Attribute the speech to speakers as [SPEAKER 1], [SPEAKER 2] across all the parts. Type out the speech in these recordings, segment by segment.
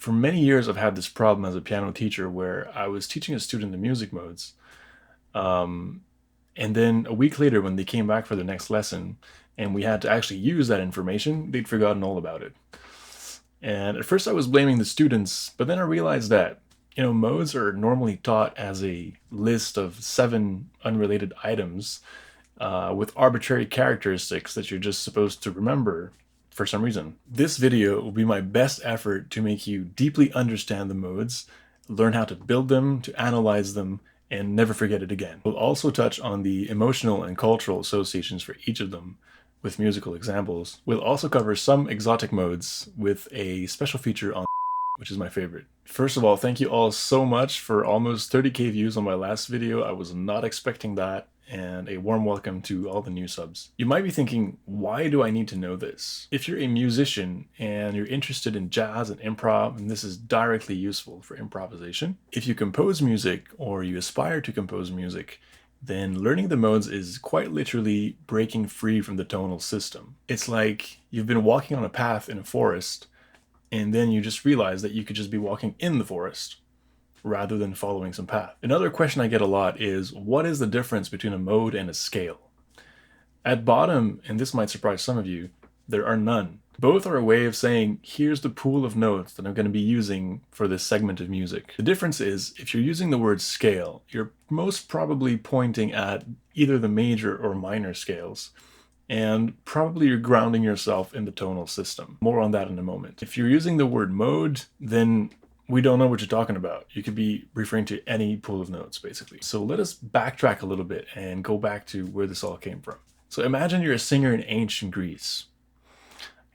[SPEAKER 1] For many years, I've had this problem as a piano teacher where I was teaching a student the music modes. Um, and then a week later, when they came back for the next lesson and we had to actually use that information, they'd forgotten all about it. And at first I was blaming the students, but then I realized that, modes are normally taught as a list of 7 unrelated items with arbitrary characteristics that you're just supposed to remember for some reason. This video will be my best effort to make you deeply understand the modes, learn how to build them, to analyze them, and never forget it again. We'll also touch on the emotional and cultural associations for each of them with musical examples. We'll also cover some exotic modes with a special feature on which is my favorite. First of all, thank you all so much for almost 30k views on my last video. I was not expecting that, and a warm welcome to all the new subs. You might be thinking, why do I need to know this? If you're a musician and you're interested in jazz and improv, and this is directly useful for improvisation. If you compose music or you aspire to compose music, then learning the modes is quite literally breaking free from the tonal system. It's like you've been walking on a path in a forest, and then you just realize that you could just be walking in the forest rather than following some path. Another question I get a lot is, what is the difference between a mode and a scale? At bottom, and this might surprise some of you, there are none. Both are a way of saying, here's the pool of notes that I'm going to be using for this segment of music. The difference is, if you're using the word scale, you're most probably pointing at either the major or minor scales, and probably you're grounding yourself in the tonal system. More on that in a moment. If you're using the word mode, then we don't know what you're talking about. You could be referring to any pool of notes, basically. So let us backtrack a little bit and go back to where this all came from. So imagine you're a singer in ancient Greece.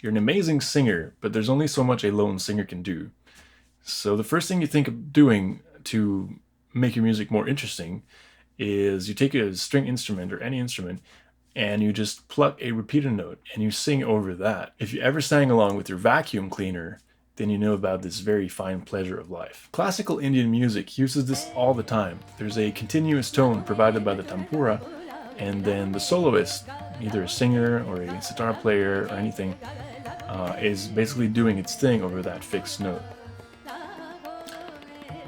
[SPEAKER 1] You're an amazing singer, but there's only so much a lone singer can do. So the first thing you think of doing to make your music more interesting is you take a string instrument or any instrument and you just pluck a repeated note and you sing over that. If you ever sang along with your vacuum cleaner, then you know about this very fine pleasure of life. Classical Indian music uses this all the time. There's a continuous tone provided by the tampura, and then the soloist, either a singer or a sitar player or anything, is basically doing its thing over that fixed note.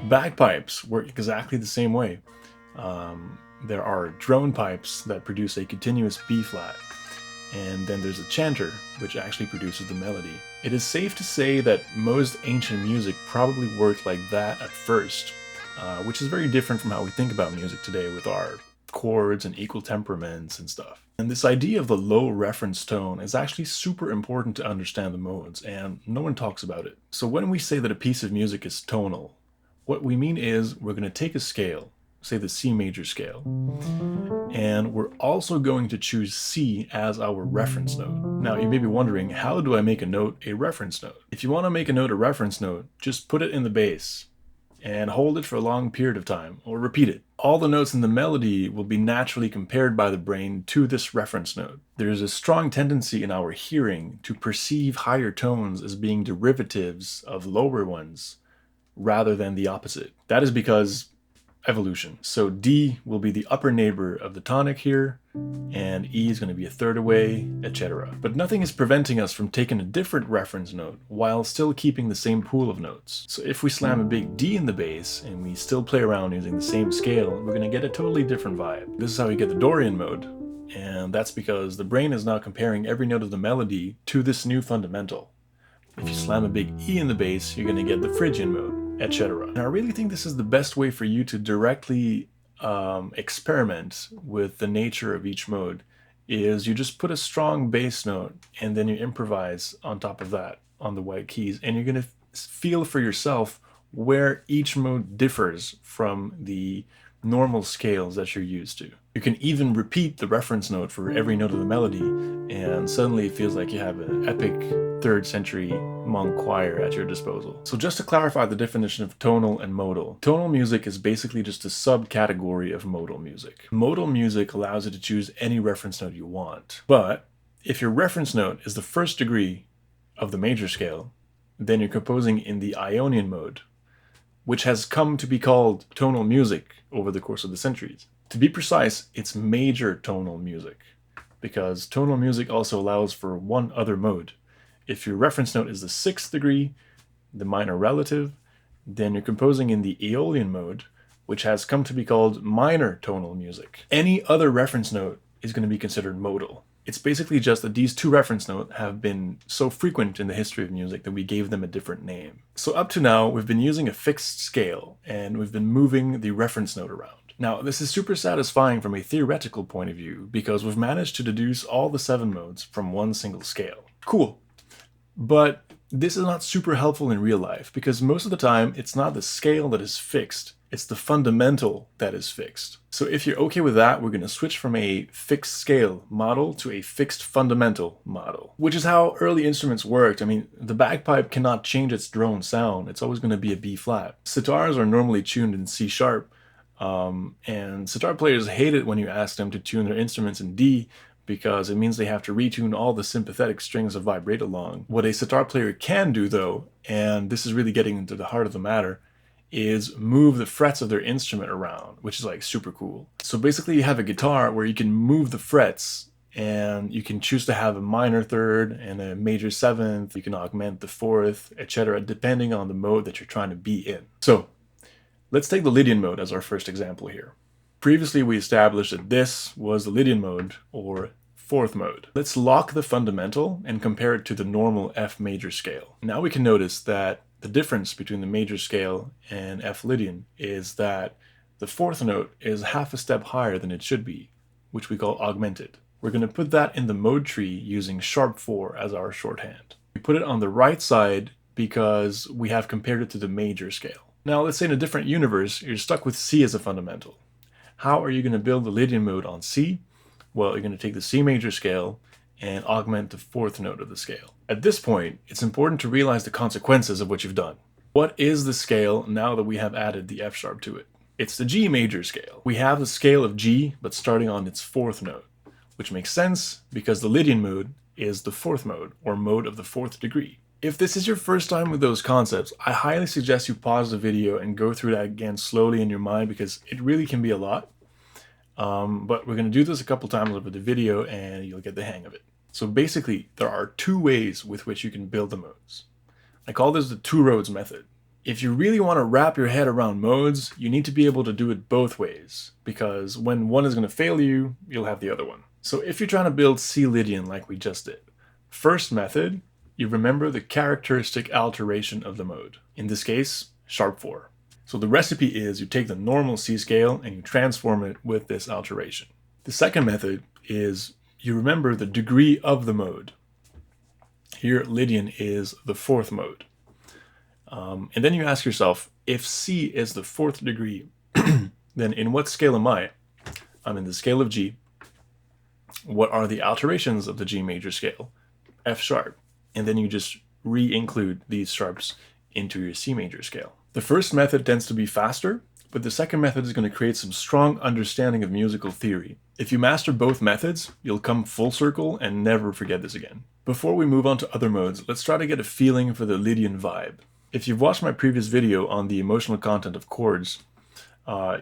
[SPEAKER 1] Bagpipes work exactly the same way. There are drone pipes that produce a continuous B flat, and then there's a chanter, which actually produces the melody. It is safe to say that most ancient music probably worked like that at first, which is very different from how we think about music today with our chords and equal temperaments and stuff. And this idea of the low reference tone is actually super important to understand the modes, and no one talks about it. So when we say that a piece of music is tonal, what we mean is we're going to take a scale, say the C major scale, and we're also going to choose C as our reference note. Now you may be wondering, how do I make a note a reference note? If you want to make a note a reference note, just put it in the bass and hold it for a long period of time, or repeat it. All the notes in the melody will be naturally compared by the brain to this reference note. There's a strong tendency in our hearing to perceive higher tones as being derivatives of lower ones rather than the opposite. That is because evolution. So D will be the upper neighbor of the tonic here, and E is going to be a third away, etc. But nothing is preventing us from taking a different reference note while still keeping the same pool of notes. So if we slam a big D in the bass and we still play around using the same scale, we're going to get a totally different vibe. This is how we get the Dorian mode, and that's because the brain is now comparing every note of the melody to this new fundamental. If you slam a big E in the bass, you're going to get the Phrygian mode, etc. And I really think this is the best way for you to directly experiment with the nature of each mode, is you just put a strong bass note and then you improvise on top of that on the white keys, and you're going to feel for yourself where each mode differs from the normal scales that you're used to. You can even repeat the reference note for every note of the melody, and suddenly it feels like you have an epic 3rd century monk choir at your disposal. So just to clarify the definition of tonal and modal. Tonal music is basically just a subcategory of modal music. Modal music allows you to choose any reference note you want. But if your reference note is the 1st degree of the major scale, then you're composing in the Ionian mode, which has come to be called tonal music over the course of the centuries. To be precise, it's major tonal music, because tonal music also allows for one other mode. If your reference note is the 6th degree, the minor relative, then you're composing in the Aeolian mode, which has come to be called minor tonal music. Any other reference note is going to be considered modal. It's basically just that these two reference notes have been so frequent in the history of music that we gave them a different name. So up to now, we've been using a fixed scale, and we've been moving the reference note around. Now, this is super satisfying from a theoretical point of view, because we've managed to deduce all the 7 modes from one single scale. Cool. But this is not super helpful in real life, because most of the time, it's not the scale that is fixed, it's the fundamental that is fixed. So if you're okay with that, we're going to switch from a fixed scale model to a fixed fundamental model, which is how early instruments worked. I mean, the bagpipe cannot change its drone sound. It's always going to be a B flat. Sitars are normally tuned in C sharp, and sitar players hate it when you ask them to tune their instruments in D, because it means they have to retune all the sympathetic strings that vibrate along. What a sitar player can do though, and this is really getting into the heart of the matter, is move the frets of their instrument around, which is like super cool. So basically you have a guitar where you can move the frets, and you can choose to have a minor third and a major seventh. You can augment the fourth, etc., depending on the mode that you're trying to be in. So let's take the Lydian mode as our first example here. Previously we established that this was the Lydian mode, or 4th mode. Let's lock the fundamental and compare it to the normal F major scale. Now we can notice that the difference between the major scale and F Lydian is that the 4th note is half a step higher than it should be, which we call augmented. We're going to put that in the mode tree using sharp 4 as our shorthand. We put it on the right side because we have compared it to the major scale. Now let's say in a different universe, you're stuck with C as a fundamental. How are you going to build the Lydian mode on C? Well, you're going to take the C major scale and augment the 4th note of the scale. At this point, it's important to realize the consequences of what you've done. What is the scale now that we have added the F sharp to it? It's the G major scale. We have the scale of G, but starting on its 4th note, which makes sense because the Lydian mode is the 4th mode, or mode of the 4th degree. If this is your first time with those concepts, I highly suggest you pause the video and go through that again slowly in your mind, because it really can be a lot. But we're going to do this a couple times over the video and you'll get the hang of it. So basically, there are 2 ways with which you can build the modes. I call this the 2 roads method. If you really want to wrap your head around modes, you need to be able to do it both ways, because when one is going to fail you, you'll have the other one. So if you're trying to build C Lydian like we just did, first method, you remember the characteristic alteration of the mode. In this case, sharp 4. So the recipe is you take the normal C scale and you transform it with this alteration. The second method is you remember the degree of the mode. Here, Lydian is the 4th mode. And then you ask yourself, if C is the 4th degree, then in what scale am I? I'm in the scale of G. What are the alterations of the G major scale? F sharp. And then you just re-include these sharps into your C major scale. The first method tends to be faster, but the second method is going to create some strong understanding of musical theory. If you master both methods, you'll come full circle and never forget this again. Before we move on to other modes, let's try to get a feeling for the Lydian vibe. If you've watched my previous video on the emotional content of chords,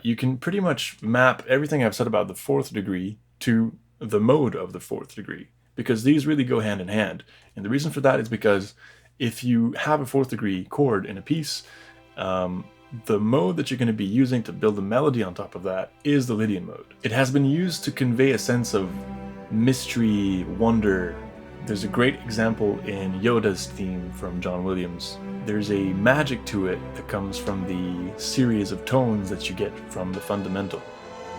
[SPEAKER 1] you can pretty much map everything I've said about the 4th degree to the mode of the 4th degree, because these really go hand in hand. And the reason for that is because if you have a 4th degree chord in a piece, the mode that you're going to be using to build the melody on top of that is the Lydian mode. It has been used to convey a sense of mystery, wonder. There's a great example in Yoda's theme from John Williams. There's a magic to it that comes from the series of tones that you get from the fundamental.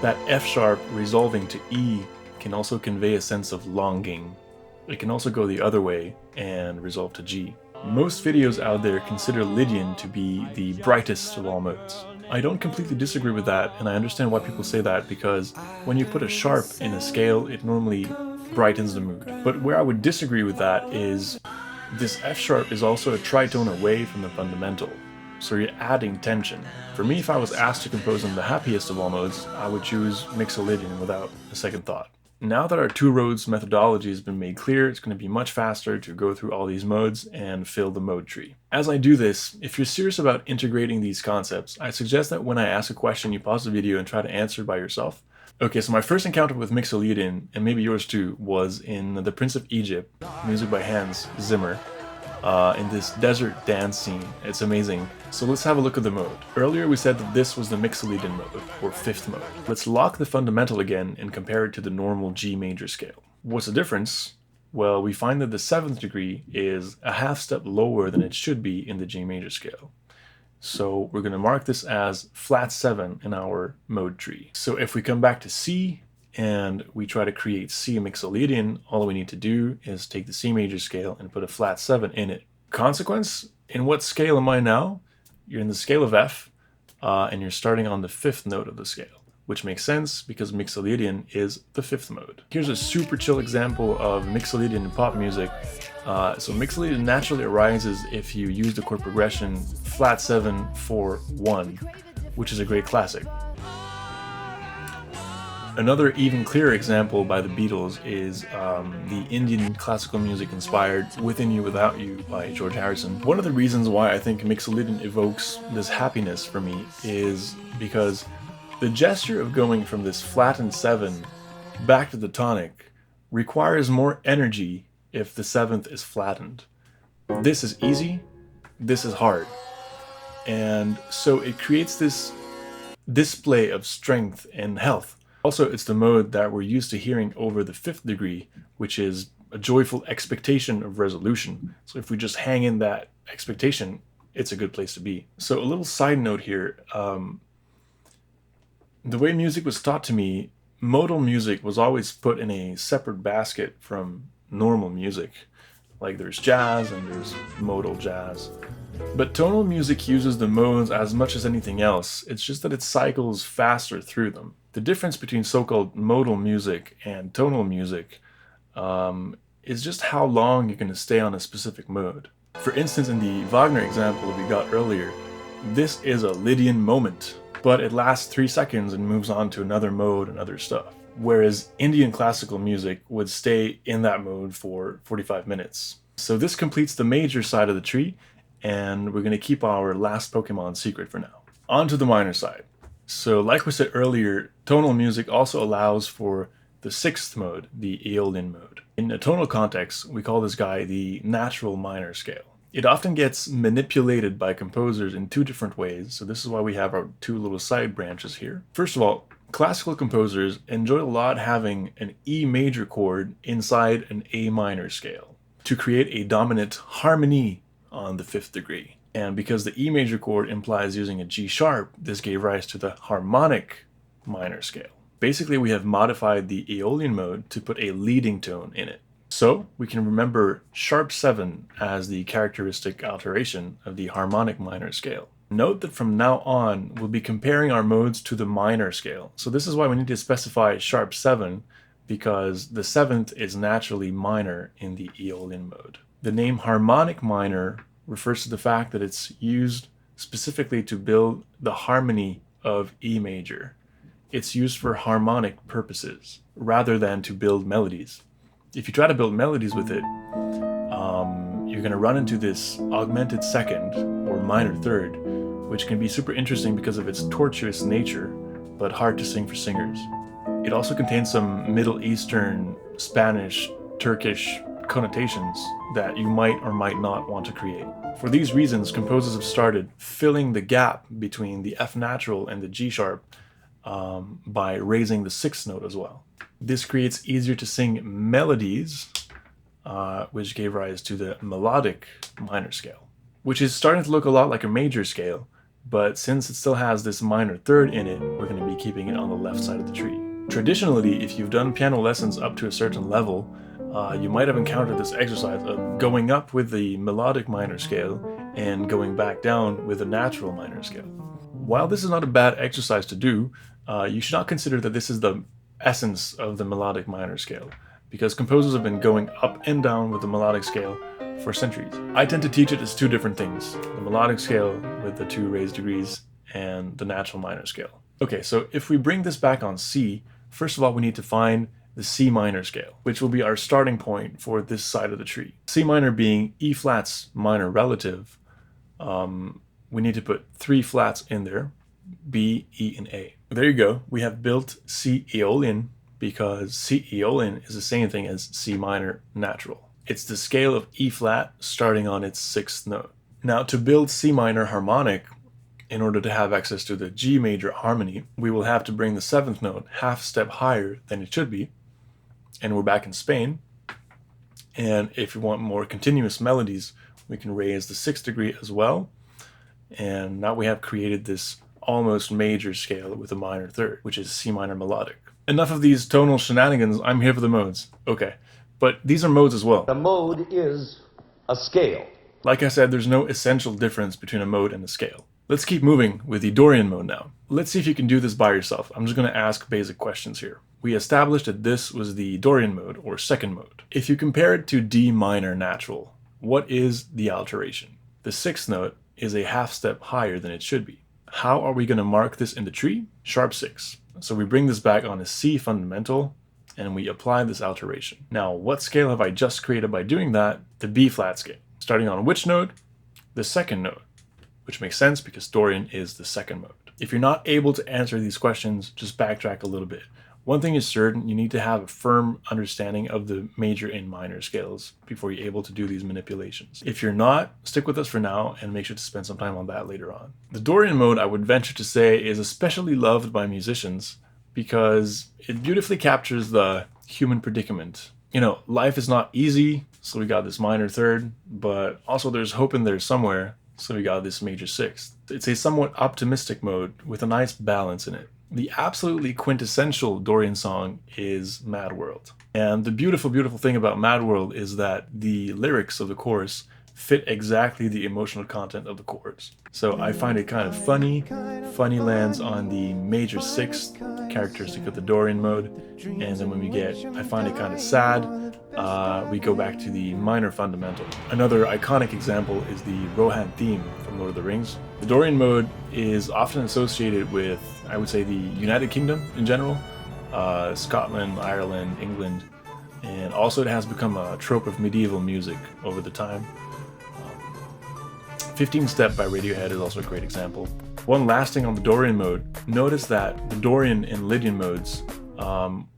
[SPEAKER 1] That F sharp resolving to E can also convey a sense of longing. It can also go the other way and resolve to G. Most videos out there consider Lydian to be the brightest of all modes. I don't completely disagree with that, and I understand why people say that, because when you put a sharp in a scale, it normally brightens the mood. But where I would disagree with that is this F sharp is also a tritone away from the fundamental, so you're adding tension. For me, if I was asked to compose in the happiest of all modes, I would choose Mixolydian without a second thought. Now that our 2 roads methodology has been made clear, it's going to be much faster to go through all these modes and fill the mode tree. As I do this, if you're serious about integrating these concepts, I suggest that when I ask a question, you pause the video and try to answer it by yourself. Okay, so my first encounter with Mixolydian, and maybe yours too, was in The Prince of Egypt, music by Hans Zimmer. in this desert dance scene. It's amazing. So let's have a look at the mode. Earlier we said that this was the Mixolydian mode, or fifth mode. Let's lock the fundamental again and compare it to the normal G major scale. What's the difference? Well, we find that the 7th degree is a half step lower than it should be in the G major scale. So we're going to mark this as flat 7 in our mode tree. So if we come back to C and we try to create C Mixolydian, all we need to do is take the C major scale and put a flat 7 in it. Consequence, in what scale am I now? You're in the scale of F, and you're starting on the 5th note of the scale, which makes sense because Mixolydian is the 5th mode. Here's a super chill example of Mixolydian in pop music. So Mixolydian naturally arises if you use the chord progression flat 7 4 1, which is a great classic. Another even clearer example by the Beatles is the Indian classical music inspired Within You Without You by George Harrison. One of the reasons why I think Mixolydian evokes this happiness for me is because the gesture of going from this flattened 7 back to the tonic requires more energy if the 7th is flattened. This is easy, this is hard. And so it creates this display of strength and health. Also, it's the mode that we're used to hearing over the 5th degree, which is a joyful expectation of resolution. So if we just hang in that expectation, it's a good place to be. So a little side note here, the way music was taught to me, modal music was always put in a separate basket from normal music. Like there's jazz and there's modal jazz. But tonal music uses the modes as much as anything else. It's just that it cycles faster through them. The difference between so-called modal music and tonal music is just how long you're going to stay on a specific mode. For instance, in the Wagner example we got earlier, this is a Lydian moment, but it lasts 3 seconds and moves on to another mode and other stuff. Whereas Indian classical music would stay in that mode for 45 minutes. So this completes the major side of the tree, and we're going to keep our last Pokemon secret for now. On to the minor side. So like we said earlier, tonal music also allows for the 6th mode, the Aeolian mode. In a tonal context, we call this guy the natural minor scale. It often gets manipulated by composers in 2 different ways, so this is why we have our 2 little side branches here. First of all, classical composers enjoy a lot having an E major chord inside an A minor scale to create a dominant harmony on the 5th degree. And because the E major chord implies using a G sharp, this gave rise to the harmonic minor scale. Basically, we have modified the Aeolian mode to put a leading tone in it. So we can remember sharp 7 as the characteristic alteration of the harmonic minor scale. Note that from now on, we'll be comparing our modes to the minor scale. So this is why we need to specify sharp 7, because the 7th is naturally minor in the Aeolian mode. The name harmonic minor refers to the fact that it's used specifically to build the harmony of E major. It's used for harmonic purposes rather than to build melodies. If you try to build melodies with it, you're going to run into this augmented 2nd or minor 3rd, which can be super interesting because of its tortuous nature, but hard to sing for singers. It also contains some Middle Eastern, Spanish, Turkish connotations that you might or might not want to create. For these reasons, composers have started filling the gap between the F natural and the G sharp by raising the 6th note as well. This creates easier to sing melodies, which gave rise to the melodic minor scale, which is starting to look a lot like a major scale, but since it still has this minor 3rd in it, we're going to be keeping it on the left side of the tree. Traditionally, if you've done piano lessons up to a certain level, you might have encountered this exercise of going up with the melodic minor scale and going back down with the natural minor scale. While this is not a bad exercise to do, you should not consider that this is the essence of the melodic minor scale, because composers have been going up and down with the melodic scale for centuries. I tend to teach it as 2 different things, the melodic scale with the 2 raised degrees and the natural minor scale. Okay, so if we bring this back on C, first of all we need to find the C minor scale, which will be our starting point for this side of the tree. C minor being E flats minor relative, we need to put 3 flats in there, B, E, and A. There you go, we have built C Aeolian because C Aeolian is the same thing as C minor natural. It's the scale of E flat starting on its 6th note. Now, to build C minor harmonic, in order to have access to the G major harmony, we will have to bring the 7th note half step higher than it should be. And we're back in Spain. And if you want more continuous melodies, we can raise the 6th degree as well. And now we have created this almost major scale with a minor third, which is C minor melodic. Enough of these tonal shenanigans. I'm here for the modes. Okay, but these are modes as well.
[SPEAKER 2] The mode is a scale.
[SPEAKER 1] Like I said, there's no essential difference between a mode and a scale. Let's keep moving with the Dorian mode now. Let's see if you can do this by yourself. I'm just going to ask basic questions here. We established that this was the Dorian mode, or second mode. If you compare it to D minor natural, what is the alteration? The 6th note is a half step higher than it should be. How are we going to mark this in the tree? Sharp 6. So we bring this back on a C fundamental, and we apply this alteration. Now, what scale have I just created by doing that? The B flat scale. Starting on which note? The 2nd note, which makes sense because Dorian is the 2nd mode. If you're not able to answer these questions, just backtrack a little bit. One thing is certain, you need to have a firm understanding of the major and minor scales before you're able to do these manipulations. If you're not, stick with us for now and make sure to spend some time on that later on. The Dorian mode, I would venture to say, is especially loved by musicians because it beautifully captures the human predicament. You know, life is not easy, so we got this minor third, but also there's hope in there somewhere, so we got this major 6th. It's a somewhat optimistic mode with a nice balance in it. The absolutely quintessential Dorian song is Mad World. And the beautiful, beautiful thing about Mad World is that the lyrics of the chorus fit exactly the emotional content of the chorus. So I find it kind of funny. Funny lands on the major 6th, characteristic of the Dorian mode. And then when we get, I find it kind of sad, we go back to the minor fundamental. Another iconic example is the Rohan theme from Lord of the Rings. The Dorian mode is often associated with, I would say, the United Kingdom in general, Scotland, Ireland, England, and also it has become a trope of medieval music over the time. 15 Step by Radiohead is also a great example. One last thing on the Dorian mode, notice that the Dorian and Lydian modes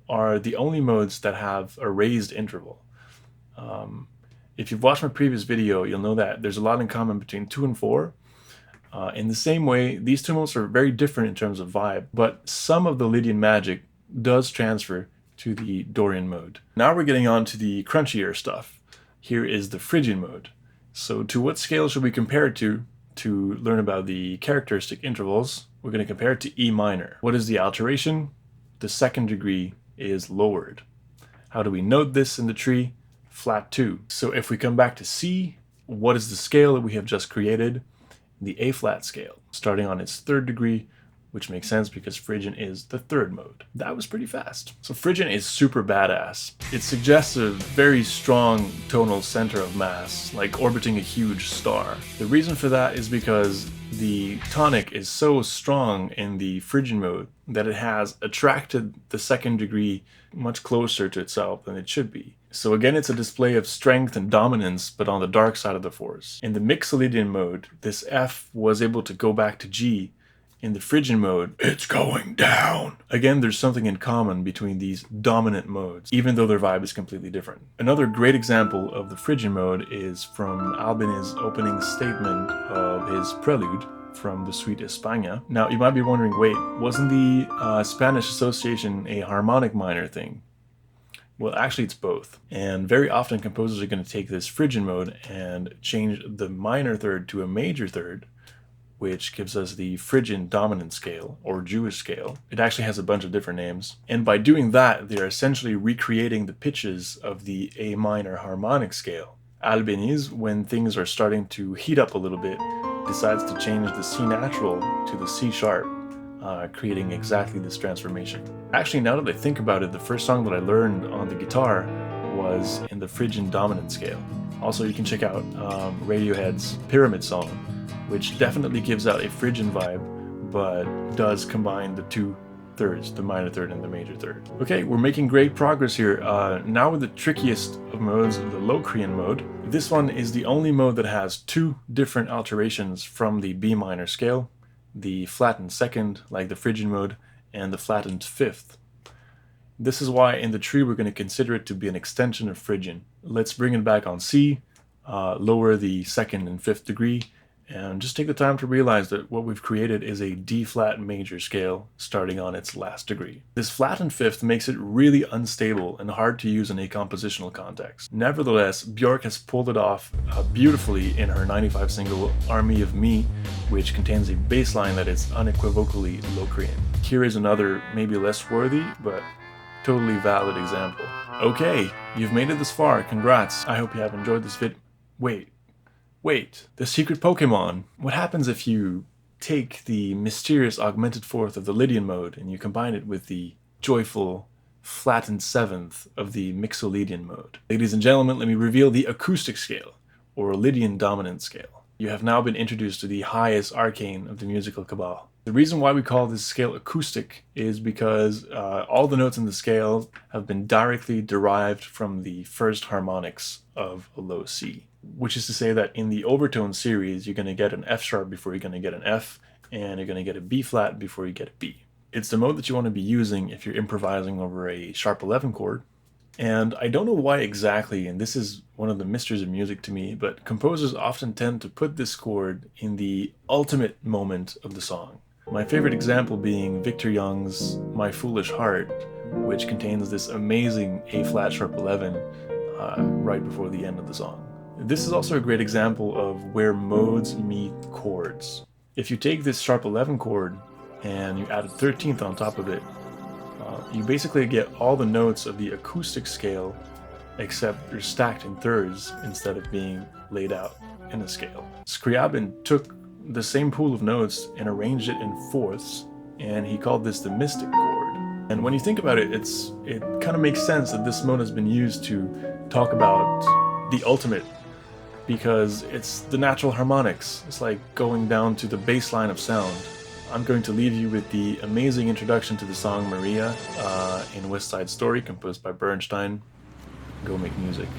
[SPEAKER 1] are the only modes that have a raised interval. If you've watched my previous video, you'll know that there's a lot in common between 2 and 4. In the same way, these two modes are very different in terms of vibe, but some of the Lydian magic does transfer to the Dorian mode. Now we're getting on to the crunchier stuff. Here is the Phrygian mode. So to what scale should we compare it to learn about the characteristic intervals? We're going to compare it to E minor. What is the alteration? The 2nd degree is lowered. How do we note this in the tree? Flat 2. So if we come back to C, what is the scale that we have just created? The A flat scale, starting on its 3rd degree, which makes sense because Phrygian is the 3rd mode. That was pretty fast. So Phrygian is super badass. It suggests a very strong tonal center of mass, like orbiting a huge star. The reason for that is because the tonic is so strong in the Phrygian mode that it has attracted the 2nd degree much closer to itself than it should be. So again, it's a display of strength and dominance, but on the dark side of the force. In the Mixolydian mode, this F was able to go back to G. In the Phrygian mode, it's going down. Again, there's something in common between these dominant modes, even though their vibe is completely different. Another great example of the Phrygian mode is from Albini's opening statement of his prelude from the suite España. Now, you might be wondering, wait, wasn't the Spanish association a harmonic minor thing? Well, actually it's both. And very often composers are going to take this Phrygian mode and change the minor third to a major third, which gives us the Phrygian dominant scale, or Jewish scale. It actually has a bunch of different names. And by doing that, they're essentially recreating the pitches of the A minor harmonic scale. Albini's, when things are starting to heat up a little bit, decides to change the C natural to the C sharp, creating exactly this transformation. Actually, now that I think about it, the first song that I learned on the guitar was in the Phrygian dominant scale. Also, you can check out Radiohead's Pyramid song, which definitely gives out a Phrygian vibe, but does combine the 2 thirds, the minor third and the major third. Okay, we're making great progress here. Now with the trickiest of modes, the Locrian mode. This one is the only mode that has 2 different alterations from the B minor scale, the flattened 2nd, like the Phrygian mode, and the flattened 5th. This is why in the tree we're going to consider it to be an extension of Phrygian. Let's bring it back on C, lower the 2nd and 5th degree, and just take the time to realize that what we've created is a D flat major scale starting on its last degree. This flattened 5th makes it really unstable and hard to use in a compositional context. Nevertheless, Björk has pulled it off beautifully in her 95 single Army of Me, which contains a bass line that is unequivocally Locrian. Here is another, maybe less worthy, but totally valid example. Okay, you've made it this far, congrats. I hope you have enjoyed this vid. Wait, the secret Pokemon. What happens if you take the mysterious augmented 4th of the Lydian mode and you combine it with the joyful flattened 7th of the Mixolydian mode? Ladies and gentlemen, let me reveal the acoustic scale, or Lydian dominant scale. You have now been introduced to the highest arcane of the musical cabal. The reason why we call this scale acoustic is because all the notes in the scale have been directly derived from the first harmonics of a low C. Which is to say that in the overtone series, you're going to get an F sharp before you're going to get an F, and you're going to get a B flat before you get a B. It's the mode that you want to be using if you're improvising over a sharp 11 chord. And I don't know why exactly, and this is one of the mysteries of music to me, but composers often tend to put this chord in the ultimate moment of the song. My favorite example being Victor Young's My Foolish Heart, which contains this amazing A flat sharp 11 right before the end of the song. This is also a great example of where modes meet chords. If you take this sharp 11 chord and you add a 13th on top of it, you basically get all the notes of the acoustic scale, except they're stacked in thirds instead of being laid out in a scale. Scriabin took the same pool of notes and arranged it in fourths, and he called this the mystic chord. And when you think about it, it kind of makes sense that this mode has been used to talk about the ultimate, because it's the natural harmonics. It's like going down to the baseline of sound. I'm going to leave you with the amazing introduction to the song Maria in West Side Story, composed by Bernstein. Go make music.